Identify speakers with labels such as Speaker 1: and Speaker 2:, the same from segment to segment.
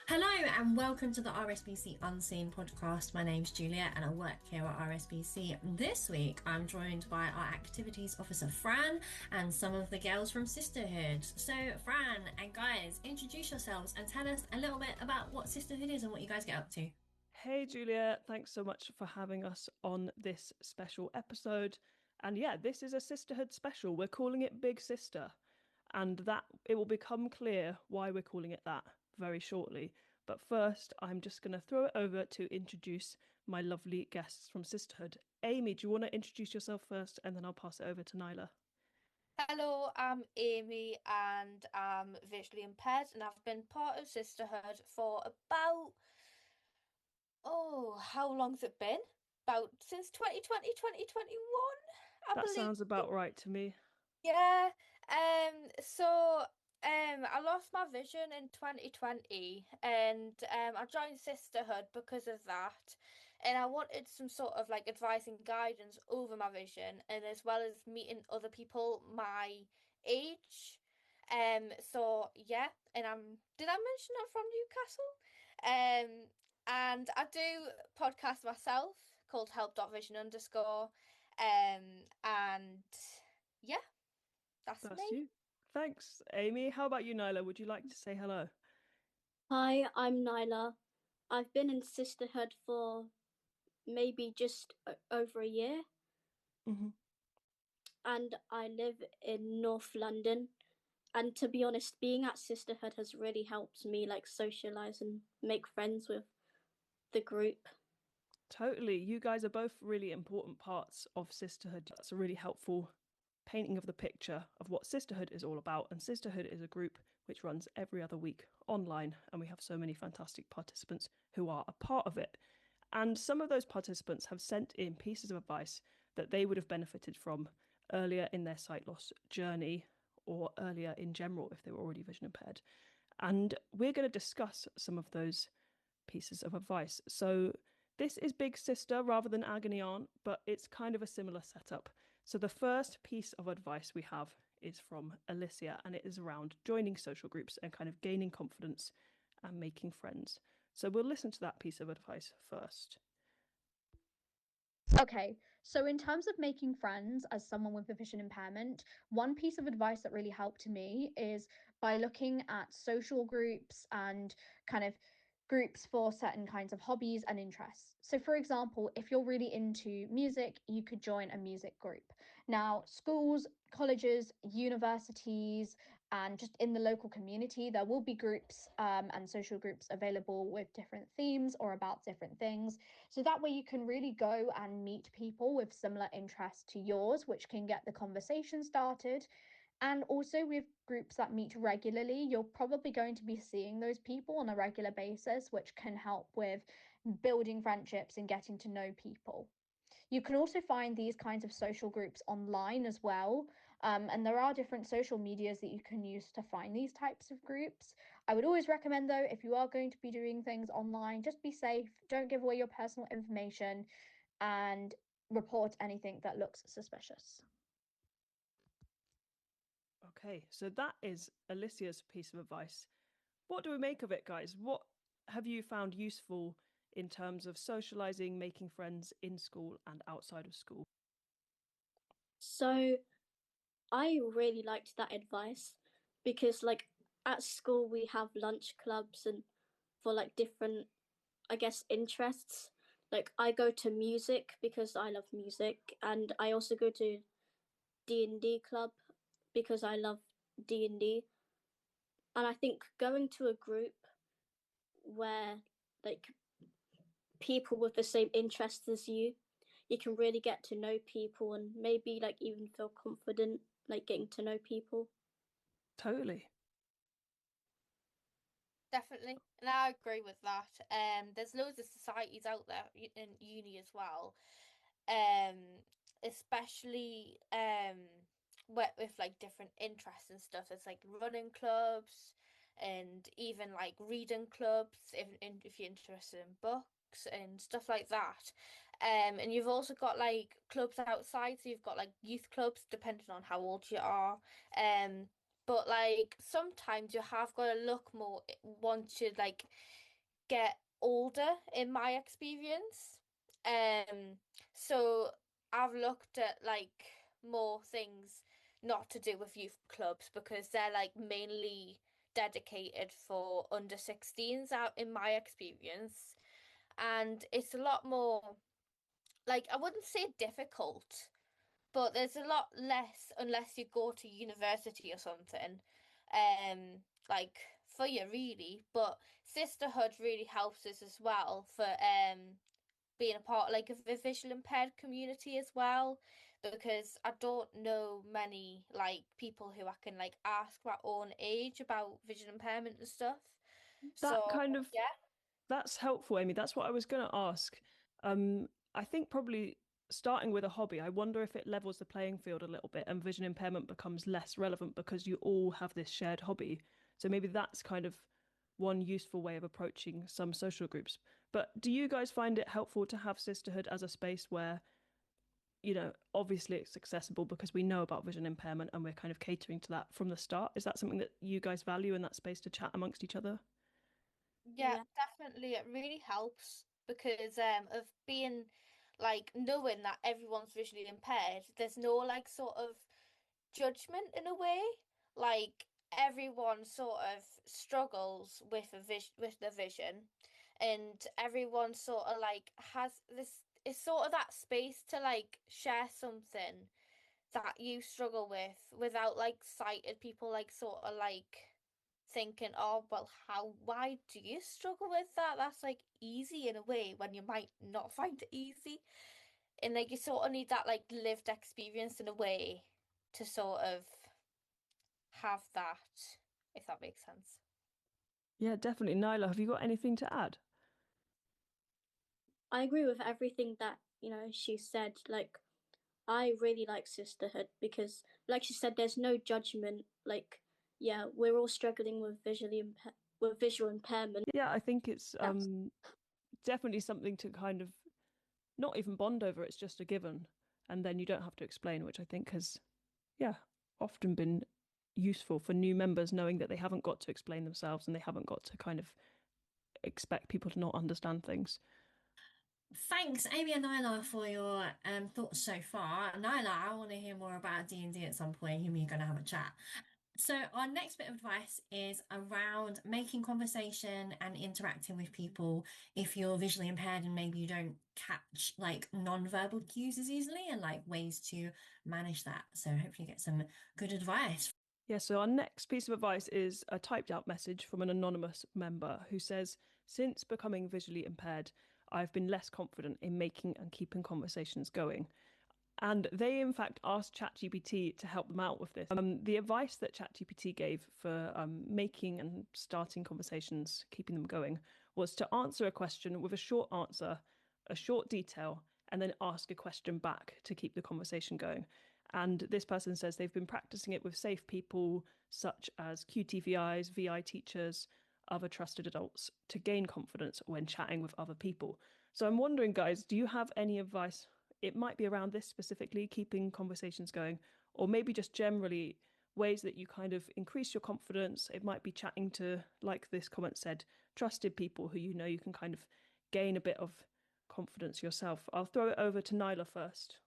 Speaker 1: Hello and welcome to the RSBC Unseen Podcast. My name's Julia and I work here at RSBC. This week I'm joined by our activities officer Fran and some of the girls from Sisterhood. So Fran and guys, introduce yourselves and tell us a little bit about what Sisterhood is and what you guys get up to.
Speaker 2: Hey Julia, thanks so much for having us on this special episode. And yeah, this is a sisterhood special. We're calling it Big Sister, and that it will become clear why we're calling it that very shortly. But first, I'm just going to throw it over to introduce my lovely guests from Sisterhood. Amy, do you want to introduce yourself first, and then I'll pass it over to Nyla?
Speaker 3: Hello, I'm Amy and I'm visually impaired and I've been part of Sisterhood for how long's it been? About since 2020, 2021, I
Speaker 2: That
Speaker 3: believe.
Speaker 2: sounds about right to me.
Speaker 3: Yeah. I lost my vision in 2020 and I joined Sisterhood because of that. And I wanted some sort of like advice and guidance over my vision and as well as meeting other people my age. So yeah, and did I mention I'm from Newcastle? Um and I do podcast myself called help.vision underscore. And yeah. That's
Speaker 2: That's
Speaker 3: me.
Speaker 2: you. Thanks, Amy. How about you, Nyla? Would you like to say hello?
Speaker 4: Hi, I'm Nyla. I've been in Sisterhood for maybe just over a year,
Speaker 2: Mhm.
Speaker 4: and I live in North London. And to be honest, being at Sisterhood has really helped me like socialize and make friends with the group.
Speaker 2: Totally. You guys are both really important parts of Sisterhood. That's a really helpful painting of the picture of what Sisterhood is all about. And Sisterhood is a group which runs every other week online. And we have so many fantastic participants who are a part of it. And some of those participants have sent in pieces of advice that they would have benefited from earlier in their sight loss journey or earlier in general if they were already vision impaired. And we're going to discuss some of those pieces of advice. So this is Big Sister rather than Agony Aunt, but it's kind of a similar setup. So the first piece of advice we have is from Alicia, and it is around joining social groups and kind of gaining confidence and making friends. So we'll listen to that piece of advice first.
Speaker 5: Okay, so in terms of making friends as someone with a vision impairment, one piece of advice that really helped me is by looking at social groups and kind of groups for certain kinds of hobbies and interests. So, for example, if you're really into music, you could join a music group. Now, schools, colleges, universities, and just in the local community, there will be groups and social groups available with different themes or about different things. So that way you can really go and meet people with similar interests to yours, which can get the conversation started. And also with groups that meet regularly, you're probably going to be seeing those people on a regular basis, which can help with building friendships and getting to know people. You can also find these kinds of social groups online as well. And there are different social medias that you can use to find these types of groups. I would always recommend, though, if you are going to be doing things online, just be safe, don't give away your personal information, and report anything that looks suspicious.
Speaker 2: Okay, so that is Alicia's piece of advice. What do we make of it, guys? What have you found useful in terms of socializing, making friends in school and outside of school?
Speaker 4: So I really liked that advice because like at school we have lunch clubs and for like different I guess interests. Like I go to music because I love music and I also go to D&D club because I love D&D. And I think going to a group where like people with the same interests as you can really get to know people and maybe like even feel confident like getting to know people.
Speaker 2: Totally.
Speaker 3: Definitely. And I agree with that. There's loads of societies out there in uni as well. Um, Especially with like different interests and stuff. There's like running clubs and even like reading clubs if you're interested in books and stuff like that. And you've also got like clubs outside, so you've got like youth clubs depending on how old you are. Um but like sometimes you have got to look more once you like get older, in my experience. So I've looked at like more things not to do with youth clubs because they're like mainly dedicated for under 16s out in my experience. And it's a lot more like I wouldn't say difficult, but there's a lot less unless you go to university or something. Like for you really, but sisterhood really helps us as well for being a part like of the visual impaired community as well, because I don't know many like people who I can like ask my own age about visual impairment and stuff.
Speaker 2: That
Speaker 3: So
Speaker 2: kind of
Speaker 3: yeah.
Speaker 2: That's helpful, Amy. That's what I was going to ask. I think probably starting with a hobby, I wonder if it levels the playing field a little bit and vision impairment becomes less relevant because you all have this shared hobby. So maybe that's kind of one useful way of approaching some social groups. But do you guys find it helpful to have sisterhood as a space where, obviously it's accessible because we know about vision impairment and we're kind of catering to that from the start? Is that something that you guys value in that space to chat amongst each other?
Speaker 3: Yeah,
Speaker 4: Yeah.
Speaker 3: definitely. It really helps because of being like knowing that everyone's visually impaired. There's no like sort of judgment in a way. Like everyone sort of struggles with with the vision, and everyone sort of like has this. It's sort of that space to like share something that you struggle with without like sighted people like sort of like thinking, oh, well, why do you struggle with that? That's like easy in a way when you might not find it easy. And like you sort of need that like lived experience in a way to sort of have that, if that makes sense.
Speaker 2: Yeah, definitely. Nyla, have you got anything to add?
Speaker 4: I agree with everything that, she said. Like, I really like sisterhood because, like she said, there's no judgment. Like, yeah, we're all struggling with with visual impairment.
Speaker 2: Yeah, I think it's
Speaker 4: That's
Speaker 2: definitely something to kind of not even bond over, it's just a given. And then you don't have to explain, which I think has, yeah, often been useful for new members knowing that they haven't got to explain themselves and they haven't got to kind of expect people to not understand things.
Speaker 1: Thanks, Amy and Nyla, for your thoughts so far. Nyla, I want to hear more about D&D at some point. You and me are going to have a chat. So our next bit of advice is around making conversation and interacting with people if you're visually impaired and maybe you don't catch like non-verbal cues as easily and like ways to manage that. So hopefully get some good advice.
Speaker 2: Yeah, so our next piece of advice is a typed out message from an anonymous member who says, since becoming visually impaired, I've been less confident in making and keeping conversations going. And they, in fact, asked ChatGPT to help them out with this. The advice that ChatGPT gave for making and starting conversations, keeping them going, was to answer a question with a short answer, a short detail, and then ask a question back to keep the conversation going. And this person says they've been practicing it with safe people such as QTVIs, VI teachers, other trusted adults to gain confidence when chatting with other people. So I'm wondering, guys, do you have any advice? It might be around this specifically, keeping conversations going, or maybe just generally ways that you kind of increase your confidence. It might be chatting to, like this comment said, trusted people who you can kind of gain a bit of confidence yourself. I'll throw it over to Nyla first.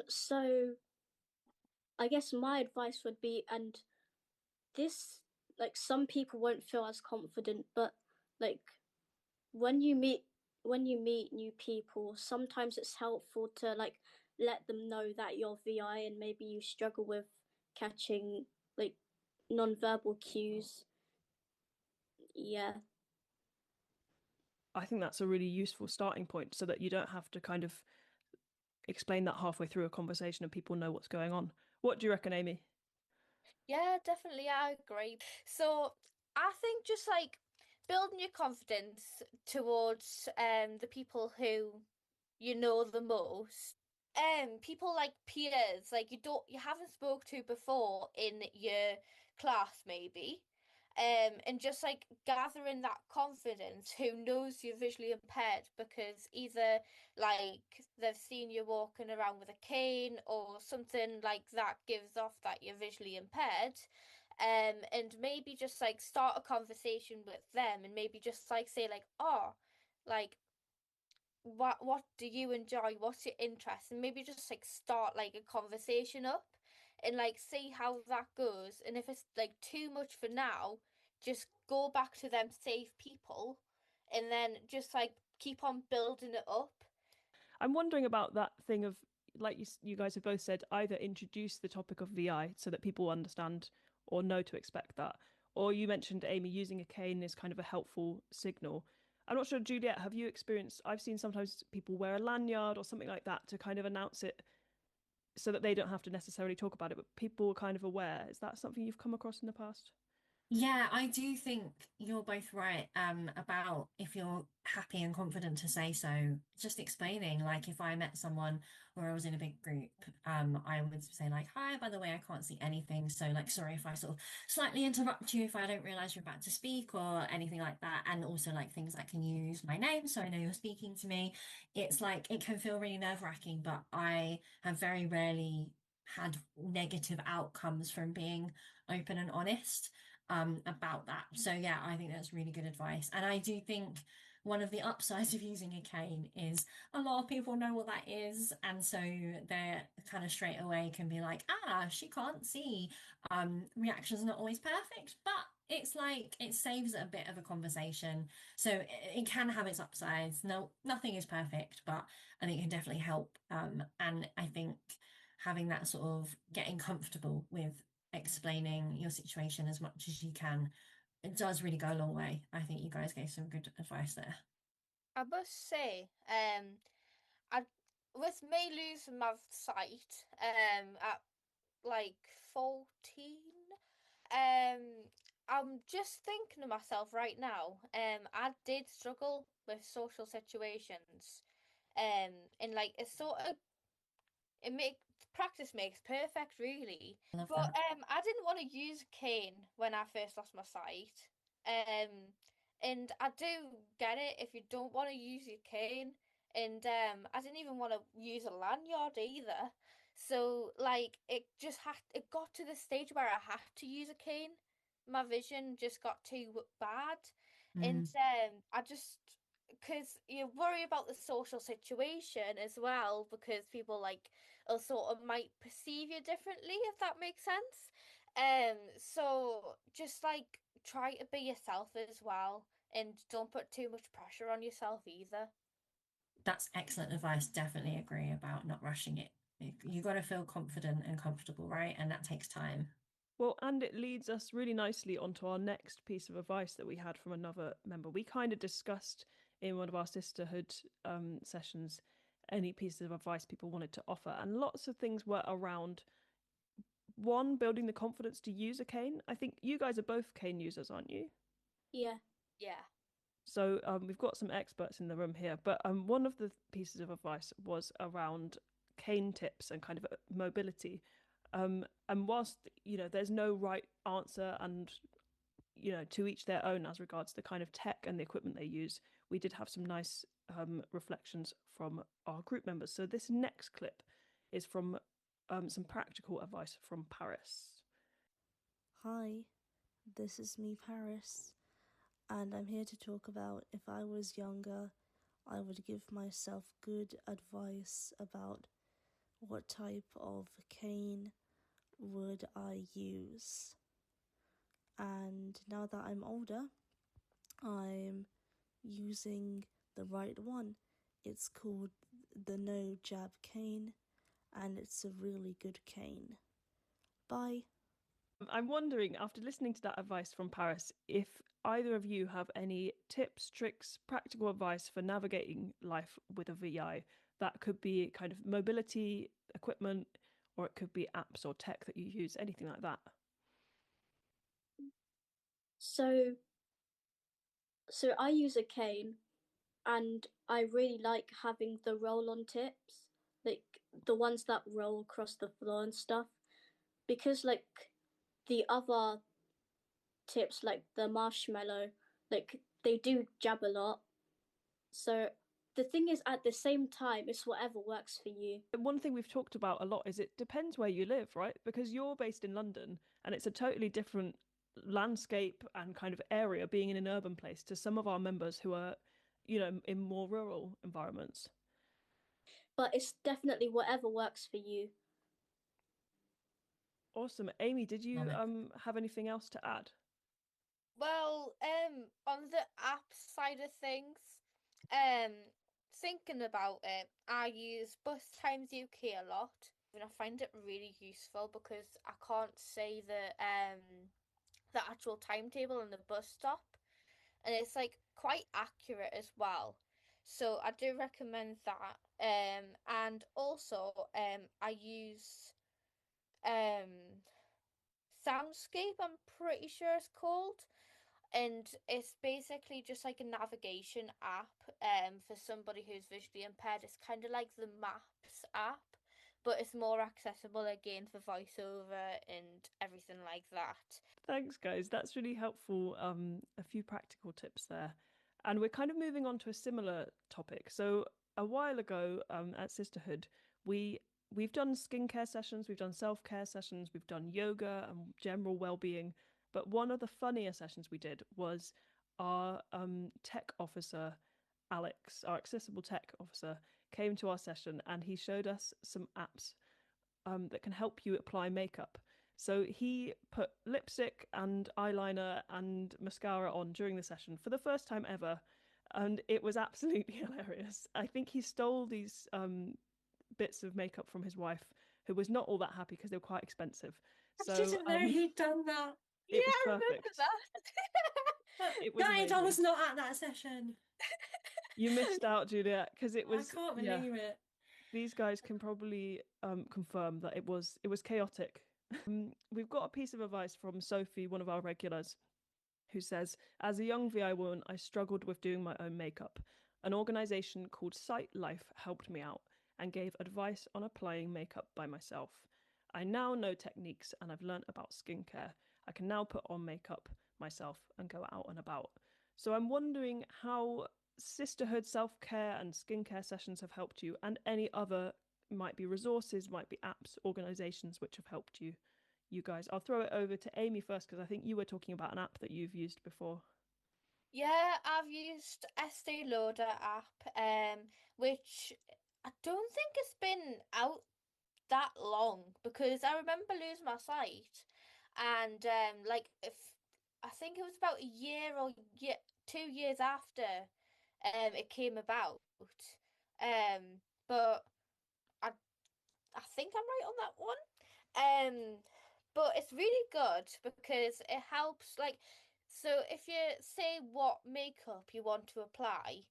Speaker 4: so I guess my advice would be, and this, like, some people won't feel as confident, but like when you meet new people, sometimes it's helpful to like let them know that you're VI and maybe you struggle with catching like non-verbal cues. Yeah.
Speaker 2: I think that's a really useful starting point so that you don't have to kind of explain that halfway through a conversation and people know what's going on. What do you reckon, Amy?
Speaker 3: Yeah, definitely. I agree. So I think just like building your confidence towards the people who you know the most. People like peers, like you haven't spoke to before in your class maybe. and just like gathering that confidence who knows you're visually impaired because either like they've seen you walking around with a cane or something like that gives off that you're visually impaired. And maybe just like start a conversation with them and maybe just like say like, oh, like what do you enjoy? What's your interest? And maybe just like start like a conversation up and like see how that goes. And if it's like too much for now, just go back to them safe people and then just like keep on building it up.
Speaker 2: I'm wondering about that thing of, like you guys have both said, either introduce the topic of VI so that people understand or know to expect that, or you mentioned, Amy, using a cane is kind of a helpful signal. I'm not sure, Juliet, have you experienced, I've seen sometimes people wear a lanyard or something like that to kind of announce it so that they don't have to necessarily talk about it, but people are kind of aware. Is that something you've come across in the past?
Speaker 1: Yeah, I do think you're both right about if you're happy and confident to say so, just explaining, like if I met someone or I was in a big group, I would say like, hi, by the way, I can't see anything. So like, sorry if I sort of slightly interrupt you if I don't realize you're about to speak or anything like that. And also like things like, can you use my name so I know you're speaking to me? It's like, it can feel really nerve-wracking, but I have very rarely had negative outcomes from being open and honest about that. So yeah, I think that's really good advice. And I do think one of the upsides of using a cane is a lot of people know what that is, and so they're kind of straight away can be like, ah, she can't see. Reaction's not always perfect, but it's like it saves a bit of a conversation. So it can have its upsides. No, nothing is perfect, but I think it can definitely help. And I think having that sort of getting comfortable with explaining your situation as much as you can, it does really go a long way. I think you guys gave some good advice there.
Speaker 3: I must say, I with me losing my sight, at like 14, I'm just thinking to myself right now, I did struggle with social situations, and like it's sort of it make practice makes perfect, really.
Speaker 1: I love
Speaker 3: But
Speaker 1: that.
Speaker 3: I didn't want to use a cane when I first lost my sight. And I do get it if you don't want to use your cane. And I didn't even want to use a lanyard either. So like it got to the stage where I had to use a cane. My vision just got too bad. And
Speaker 1: Mm.
Speaker 3: I just because you worry about the social situation as well because people like or sort of might perceive you differently, if that makes sense. So just like try to be yourself as well, and don't put too much pressure on yourself either.
Speaker 1: That's excellent advice. Definitely agree about not rushing it. You got to feel confident and comfortable, right? And that takes time.
Speaker 2: Well, and it leads us really nicely onto our next piece of advice that we had from another member. We kind of discussed in one of our sisterhood sessions any pieces of advice people wanted to offer, and lots of things were around one, building the confidence to use a cane. I think you guys are both cane users, aren't you?
Speaker 4: Yeah.
Speaker 3: Yeah.
Speaker 2: So we've got some experts in the room here, but one of the pieces of advice was around cane tips and kind of mobility. And whilst there's no right answer, and to each their own as regards the kind of tech and the equipment they use, we did have some nice reflections from our group members. So this next clip is from some practical advice from Paris.
Speaker 6: Hi, this is me, Paris, and I'm here to talk about if I was younger, I would give myself good advice about what type of cane would I use. And now that I'm older, I'm using the right one. It's called the No Jab cane, and it's a really good cane. Bye.
Speaker 2: I'm wondering, after listening to that advice from Paris, if either of you have any tips, tricks, practical advice for navigating life with a VI. That could be kind of mobility equipment, or it could be apps or tech that you use, anything like that.
Speaker 4: So I use a cane, and I really like having the roll-on tips, like the ones that roll across the floor and stuff, because like the other tips like the marshmallow, like they do jab a lot. So the thing is, at the same time, it's whatever works for you.
Speaker 2: One thing we've talked about a lot is it depends where you live, right? Because you're based in London and it's a totally different landscape and kind of area being in an urban place to some of our members who are, in more rural environments.
Speaker 4: But it's definitely whatever works for you.
Speaker 2: Awesome. Amy, did you have anything else to add?
Speaker 3: Well, on the app side of things, thinking about it, I use Bus Times UK a lot, and I find it really useful because I can't say the actual timetable on the bus stop, and it's like quite accurate as well. So I do recommend that. And also I use Soundscape, I'm pretty sure it's called. And it's basically just like a navigation app for somebody who's visually impaired. It's kind of like the Maps app, but it's more accessible again for voiceover and everything like that.
Speaker 2: Thanks, guys. That's really helpful. A few practical tips there. And we're kind of moving on to a similar topic. So a while ago at Sisterhood, we've done skincare sessions, we've done self-care sessions, we've done yoga and general well-being. But one of the funnier sessions we did was our tech officer, Alex, our accessible tech officer, came to our session and he showed us some apps that can help you apply makeup. So he put lipstick and eyeliner and mascara on during the session for the first time ever. And it was absolutely hilarious. I think he stole these bits of makeup from his wife, who was not all that happy because they were quite expensive.
Speaker 1: I didn't know he'd done that.
Speaker 2: It was
Speaker 3: I remember
Speaker 2: perfect.
Speaker 3: that.
Speaker 2: It was
Speaker 1: Guys, I
Speaker 2: amazing.
Speaker 1: was not at that session.
Speaker 2: You missed out, Juliet, because it was.
Speaker 1: I can't believe it.
Speaker 2: These guys can probably confirm that it was chaotic. We've got a piece of advice from Sophie, one of our regulars, who says, as a young VI woman, I struggled with doing my own makeup. An organisation called Sight Life helped me out and gave advice on applying makeup by myself. I now know techniques and I've learnt about skincare. I can now put on makeup myself and go out and about. So I'm wondering how sisterhood self-care and skincare sessions have helped you, and any other, might be resources, might be apps, organizations which have helped you guys. I'll throw it over to Amy first because I think you were talking about an app that you've used before.
Speaker 3: Yeah, I've used Estee Lauder app, which I don't think it's been out that long because I remember losing my sight, and like if I think it was about a year or 2 years after it came about. But I think I'm right on that one. But it's really good because it helps, like, so if you say what makeup you want to apply,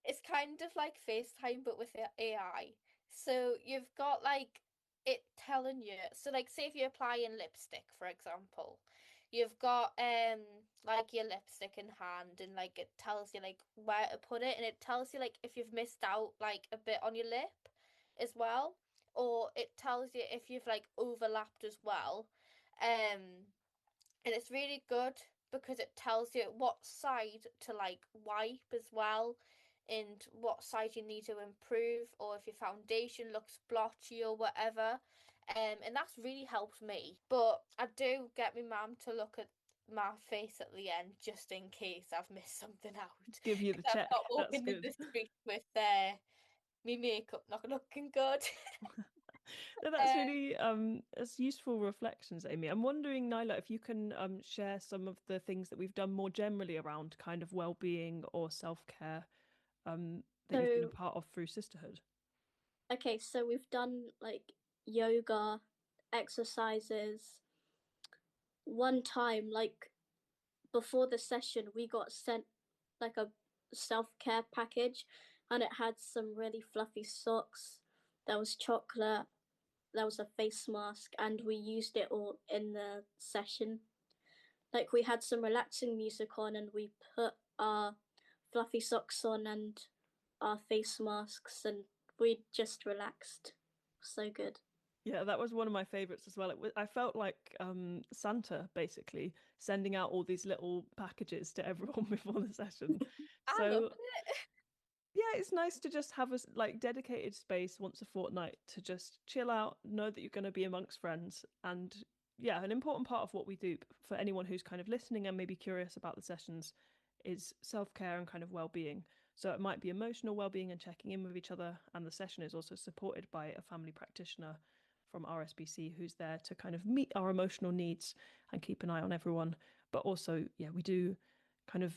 Speaker 3: it's kind of like FaceTime but with AI. So you've got like it telling you, so like say if you're applying lipstick, for example, you've got like your lipstick in hand and like it tells you like where to put it, and it tells you like if you've missed out like a bit on your lip as well, or it tells you if you've like overlapped as well. And it's really good because it tells you what side to like wipe as well, and what side you need to improve, or if your foundation looks blotchy or whatever. And that's really helped me. But I do get my mum to look at my face at the end just in case I've missed something out.
Speaker 2: Give you the
Speaker 3: 'Cause
Speaker 2: check.
Speaker 3: I'm not
Speaker 2: That's
Speaker 3: walking in
Speaker 2: good.
Speaker 3: the street with me makeup not looking good.
Speaker 2: No, that's really it's useful reflections, Amy. I'm wondering, Nyla, if you can share some of the things that we've done more generally around kind of well-being or self-care that you've been a part of through Sisterhood.
Speaker 4: Okay, so we've done like yoga, exercises. One time, like before the session, we got sent like a self-care package, and it had some really fluffy socks. There was chocolate, there was a face mask, and we used it all in the session. Like we had some relaxing music on and we put our fluffy socks on and our face masks and we just relaxed. So good.
Speaker 2: Yeah, that was one of my favorites as well. I felt like Santa, basically, sending out all these little packages to everyone before the session.
Speaker 3: I
Speaker 2: So
Speaker 3: loved it.
Speaker 2: yeah, it's nice to just have a like dedicated space once a fortnight to just chill out, know that you're going to be amongst friends. And yeah, an important part of what we do for anyone who's kind of listening and maybe curious about the sessions is self-care and kind of well-being. So it might be emotional well-being and checking in with each other, and the session is also supported by a family practitioner from RSBC who's there to kind of meet our emotional needs and keep an eye on everyone. But also, yeah, we do kind of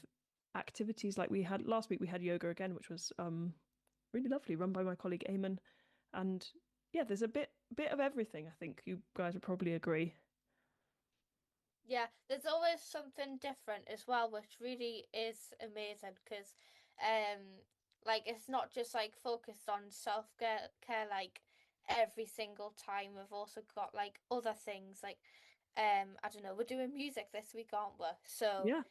Speaker 2: activities like we had last week. We had yoga again, which was really lovely, run by my colleague Eamon. And yeah, there's a bit of everything. I think you guys would probably agree.
Speaker 3: Yeah, there's always something different as well, which really is amazing because, like it's not just like focused on self-care like every single time. We've also got like other things like, I don't know, we're doing music this week, aren't we? So,
Speaker 2: Yeah,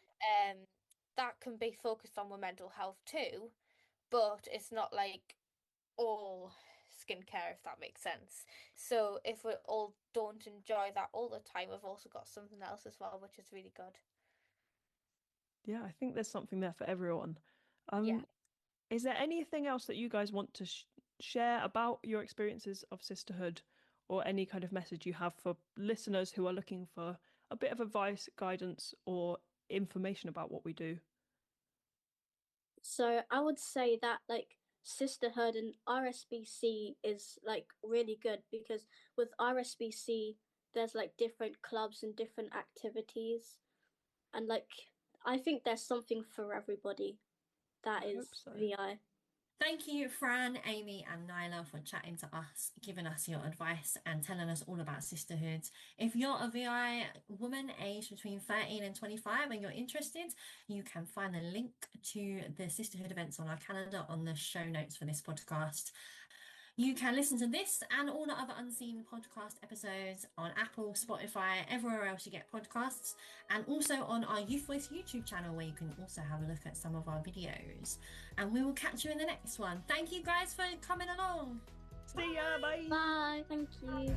Speaker 3: that can be focused on with mental health too, but it's not like all skincare, if that makes sense. So if we all don't enjoy that all the time, we've also got something else as well, which is really good.
Speaker 2: yeah, I think there's something there for everyone.
Speaker 3: Yeah.
Speaker 2: Is there anything else that you guys want to share about your experiences of sisterhood, or any kind of message you have for listeners who are looking for a bit of advice, guidance, or information about what we do?
Speaker 4: So I would say that like sisterhood and RSBC is like really good because with RSBC there's like different clubs and different activities, and like I think there's something for everybody. That
Speaker 2: I hope
Speaker 4: is
Speaker 2: so.
Speaker 4: VI.
Speaker 1: Thank you, Fran, Amy, and Nyla, for chatting to us, giving us your advice, and telling us all about sisterhood. If you're a VI woman aged between 13 and 25 and you're interested, you can find the link to the sisterhood events on our calendar on the show notes for this podcast. You can listen to this and all the other Unseen podcast episodes on Apple, Spotify, everywhere else you get podcasts, and also on our Youth Voice YouTube channel, where you can also have a look at some of our videos. And we will catch you in the next one. Thank you guys for coming along.
Speaker 2: See ya, bye.
Speaker 4: Bye. Thank you.